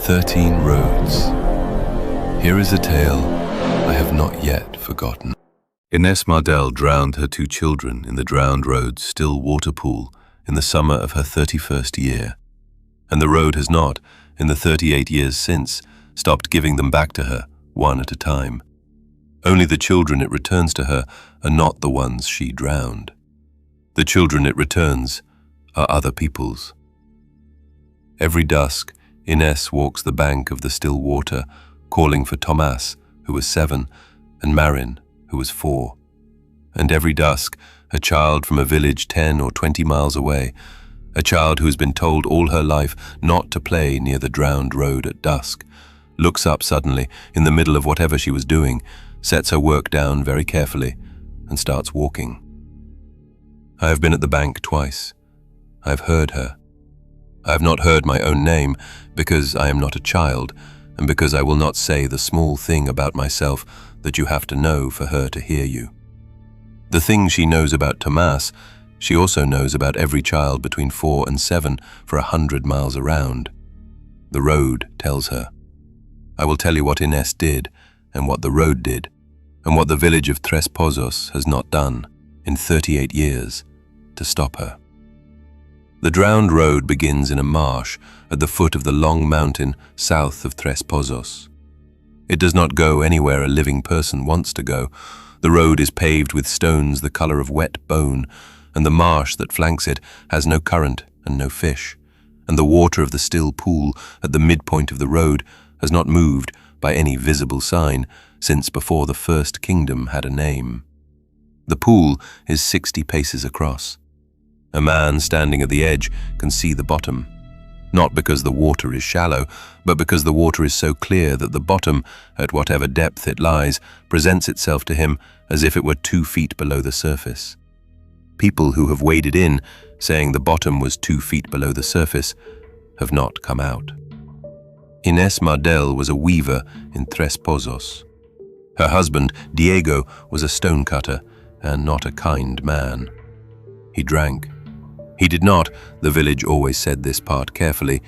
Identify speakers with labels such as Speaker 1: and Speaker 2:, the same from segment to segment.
Speaker 1: 13 Roads. Here is a tale I have not yet forgotten. Inés Mardel drowned her 2 children in the Drowned Road's still water pool in the summer of her 31st year, and the road has not, in the 38 years since, stopped giving them back to her, one at a time. Only the children it returns to her are not the ones she drowned. The children it returns are other people's. Every dusk, Inés walks the bank of the still water, calling for Tomás, who was 7, and Marin, who was 4. And every dusk, a child from a village 10 or 20 miles away, a child who has been told all her life not to play near the Drowned Road at dusk, looks up suddenly in the middle of whatever she was doing, sets her work down very carefully, and starts walking. I have been at the bank twice. I have heard her. I have not heard my own name because I am not a child, and because I will not say the small thing about myself that you have to know for her to hear you. The thing she knows about Tomás, she also knows about every child between 4 and 7 for 100 miles around. The road tells her. I will tell you what Inés did, and what the road did, and what the village of Tres Pozos has not done in 38 years to stop her. The Drowned Road begins in a marsh at the foot of the long mountain south of Tres Pozos. It does not go anywhere a living person wants to go. The road is paved with stones the color of wet bone, and the marsh that flanks it has no current and no fish, and the water of the still pool at the midpoint of the road has not moved by any visible sign since before the first kingdom had a name. The pool is 60 paces across. A man standing at the edge can see the bottom, not because the water is shallow, but because the water is so clear that the bottom, at whatever depth it lies, presents itself to him as if it were 2 feet below the surface. People who have waded in, saying the bottom was 2 feet below the surface, have not come out. Inés Mardel was a weaver in Tres Pozos. Her husband, Diego, was a stonecutter and not a kind man. He drank. He did not, the village always said this part carefully,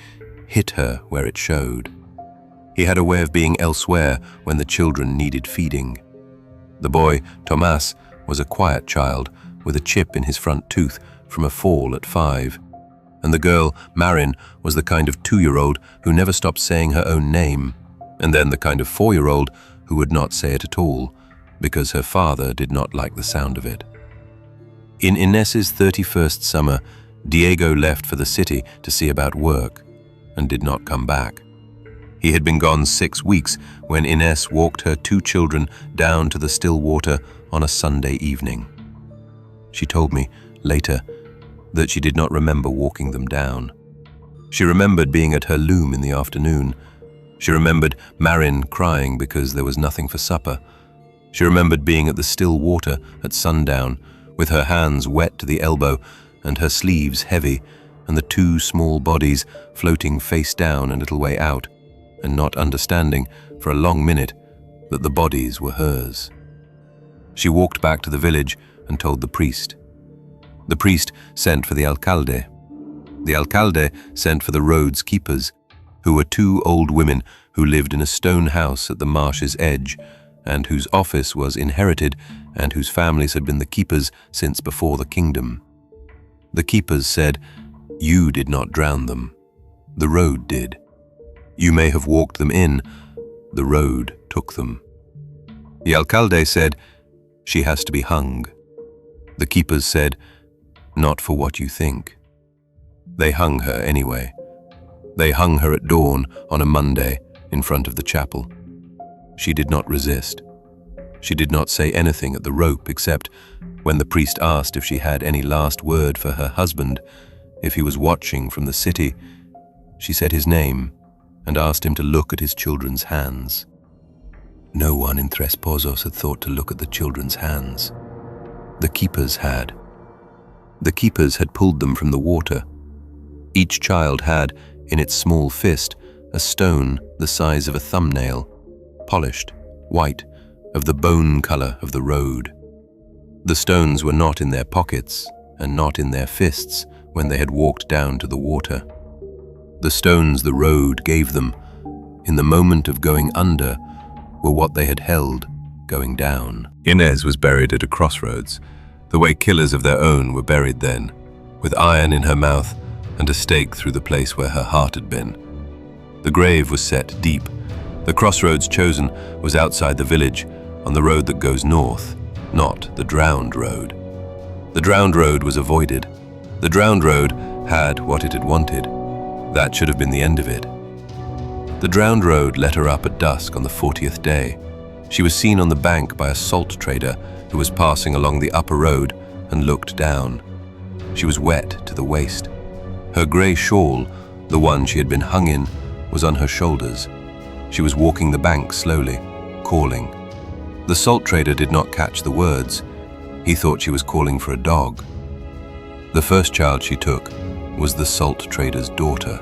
Speaker 1: hit her where it showed. He had a way of being elsewhere when the children needed feeding. The boy, Tomás, was a quiet child with a chip in his front tooth from a fall at 5. And the girl, Marin, was the kind of 2-year-old who never stopped saying her own name, and then the kind of 4-year-old who would not say it at all, because her father did not like the sound of it. In Inés's 31st summer, Diego left for the city to see about work, and did not come back. He had been gone 6 weeks when Inés walked her 2 children down to the still water on a Sunday evening. She told me, later, that she did not remember walking them down. She remembered being at her loom in the afternoon. She remembered Marin crying because there was nothing for supper. She remembered being at the still water at sundown, with her hands wet to the elbow and her sleeves heavy, and the 2 small bodies floating face down a little way out, and not understanding, for a long minute, that the bodies were hers. She walked back to the village and told the priest. The priest sent for the alcalde. The alcalde sent for the road's keepers, who were 2 old women who lived in a stone house at the marsh's edge, and whose office was inherited, and whose families had been the keepers since before the kingdom. The keepers said, "You did not drown them. The road did. You may have walked them in. The road took them." The alcalde said, "She has to be hung." The keepers said, "Not for what you think." They hung her anyway. They hung her at dawn on a Monday in front of the chapel. She did not resist. She did not say anything at the rope except when the priest asked if she had any last word for her husband, if he was watching from the city. She said his name and asked him to look at his children's hands. No one in Tres Pozos had thought to look at the children's hands. The keepers had. The keepers had pulled them from the water. Each child had, in its small fist, a stone the size of a thumbnail, polished, white, of the bone color of the road. The stones were not in their pockets and not in their fists when they had walked down to the water. The stones the road gave them in the moment of going under, were what they had held going down. Inés was buried at a crossroads, the way killers of their own were buried then, with iron in her mouth and a stake through the place where her heart had been. The grave was set deep. The crossroads chosen was outside the village, on the road that goes north, not the drowned road. The drowned road was avoided. The drowned road had what it had wanted. That should have been the end of it. The drowned road let her up at dusk on the 40th day. She was seen on the bank by a salt trader who was passing along the upper road and looked down. She was wet to the waist. Her grey shawl, the one she had been hung in, was on her shoulders. She was walking the bank slowly, calling. The salt trader did not catch the words. He thought she was calling for a dog. The first child she took was the salt trader's daughter.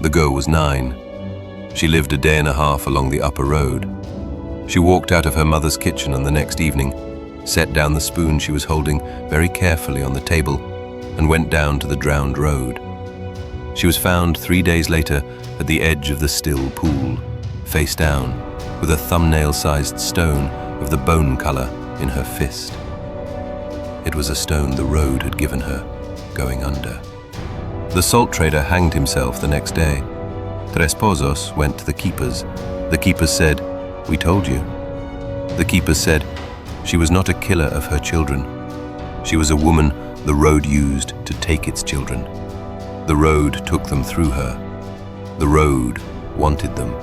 Speaker 1: The girl was 9. She lived a day and a half along the upper road. She walked out of her mother's kitchen on the next evening, set down the spoon she was holding very carefully on the table, and went down to the drowned road. She was found 3 days later at the edge of the still pool, face down, with a thumbnail-sized stone of the bone color in her fist. It was a stone the road had given her, going under. The salt trader hanged himself the next day. Tres Pozos went to the keepers. The keepers said, "We told you." The keepers said, "She was not a killer of her children. She was a woman the road used to take its children. The road took them through her. The road wanted them."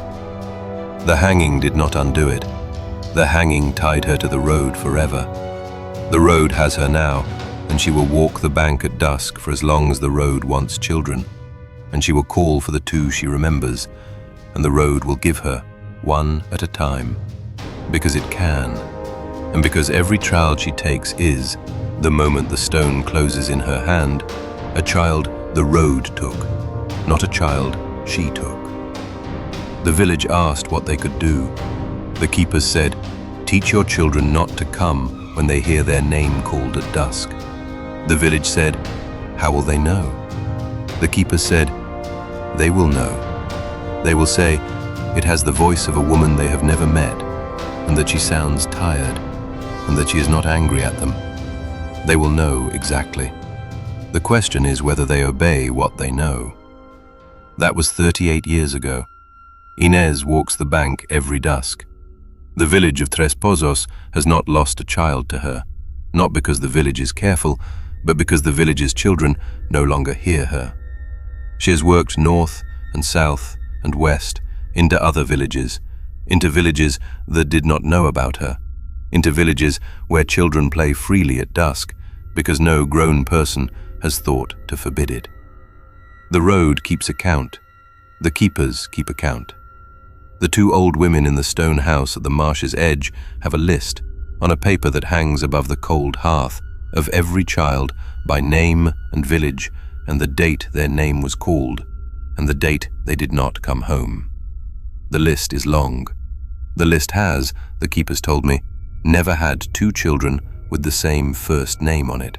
Speaker 1: The hanging did not undo it. The hanging tied her to the road forever. The road has her now, and she will walk the bank at dusk for as long as the road wants children, and she will call for the 2 she remembers, and the road will give her, one at a time, because it can, and because every child she takes is, the moment the stone closes in her hand, a child the road took, not a child she took. The village asked what they could do. The keepers said, "Teach your children not to come when they hear their name called at dusk." The village said, "How will they know?" The keepers said, "They will know. They will say, it has the voice of a woman they have never met, and that she sounds tired, and that she is not angry at them. They will know exactly. The question is whether they obey what they know." That was 38 years ago. Inés walks the bank every dusk. The village of Tres Pozos has not lost a child to her, not because the village is careful, but because the village's children no longer hear her. She has worked north and south and west into other villages, into villages that did not know about her, into villages where children play freely at dusk because no grown person has thought to forbid it. The road keeps account. The keepers keep account. The 2 old women in the stone house at the marsh's edge have a list, on a paper that hangs above the cold hearth, of every child by name and village and the date their name was called, and the date they did not come home. The list is long. The list has, the keepers told me, never had 2 children with the same first name on it.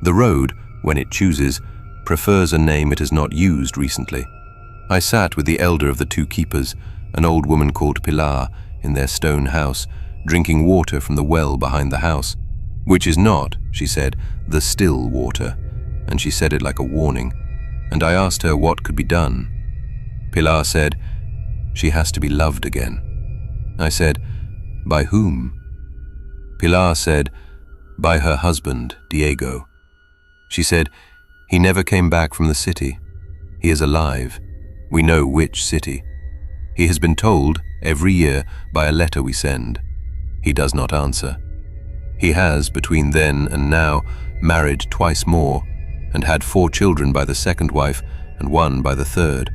Speaker 1: The road, when it chooses, prefers a name it has not used recently. I sat with the elder of the 2 keepers, an old woman called Pilar, in their stone house, drinking water from the well behind the house, which is not, she said, the still water, and she said it like a warning, and I asked her what could be done. Pilar said, "She has to be loved again." I said, "By whom?" Pilar said, "By her husband, Diego." She said, "He never came back from the city. He is alive. We know which city. He has been told, every year, by a letter we send. He does not answer. He has, between then and now, married twice more, and had 4 children by the second wife and 1 by the third,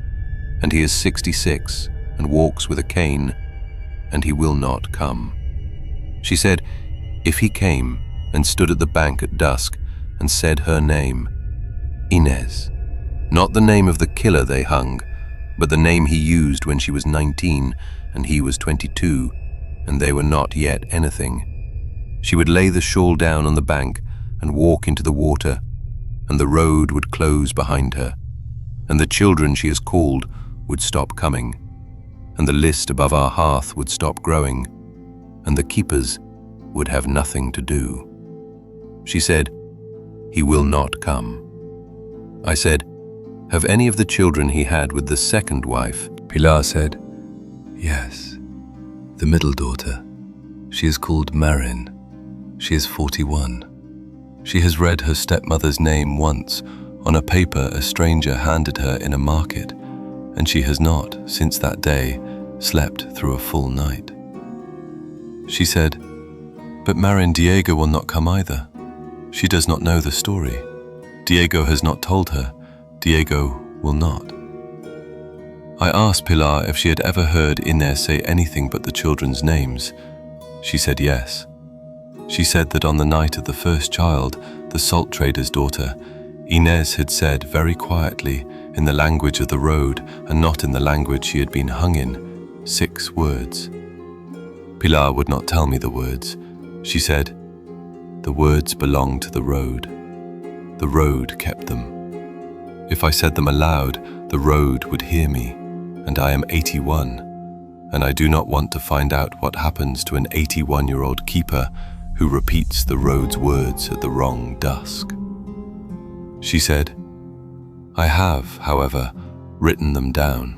Speaker 1: and he is 66 and walks with a cane, and he will not come." She said, if he came and stood at the bank at dusk and said her name, Inés, not the name of the killer they hung, but the name he used when she was 19 and he was 22, and they were not yet anything, she would lay the shawl down on the bank and walk into the water, and the road would close behind her, and the children she has called would stop coming, and the list above our hearth would stop growing, and the keepers would have nothing to do. She said, "He will not come." I said, "Have any of the children he had with the second wife?" Pilar said, "Yes, the middle daughter. She is called Marin. She is 41. She has read her stepmother's name once on a paper a stranger handed her in a market, and she has not, since that day, slept through a full night." She said, "But Marin Diego will not come either. She does not know the story. Diego has not told her. Diego will not." I asked Pilar if she had ever heard Inés say anything but the children's names. She said yes. She said that on the night of the first child, the salt trader's daughter, Inés had said very quietly, in the language of the road and not in the language she had been hung in, 6 words. Pilar would not tell me the words. She said, "The words belong to the road. The road kept them. If I said them aloud, the road would hear me, and I am 81, and I do not want to find out what happens to an 81-year-old keeper who repeats the road's words at the wrong dusk." She said, "I have, however, written them down.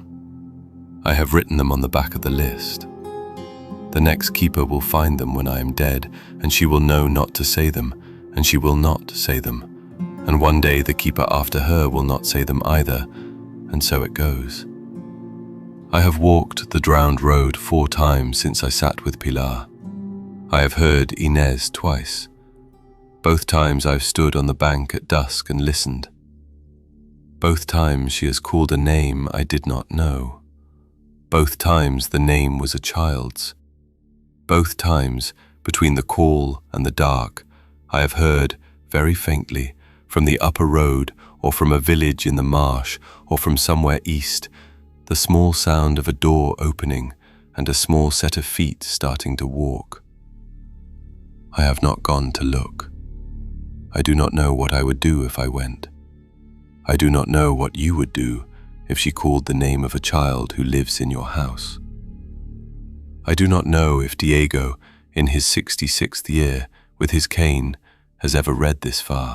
Speaker 1: I have written them on the back of the list. The next keeper will find them when I am dead, and she will know not to say them, and she will not say them. And one day the keeper after her will not say them either, and so it goes." I have walked the drowned road 4 times since I sat with Pilar. I have heard Inés twice. Both times I've stood on the bank at dusk and listened. Both times she has called a name I did not know. Both times the name was a child's. Both times, between the call and the dark, I have heard, very faintly, from the upper road or from a village in the marsh or from somewhere east, the small sound of a door opening and a small set of feet starting to walk. I have not gone to look. I do not know what I would do if I went. I do not know what you would do if she called the name of a child who lives in your house. I do not know if Diego, in his 66th year, with his cane, has ever read this far.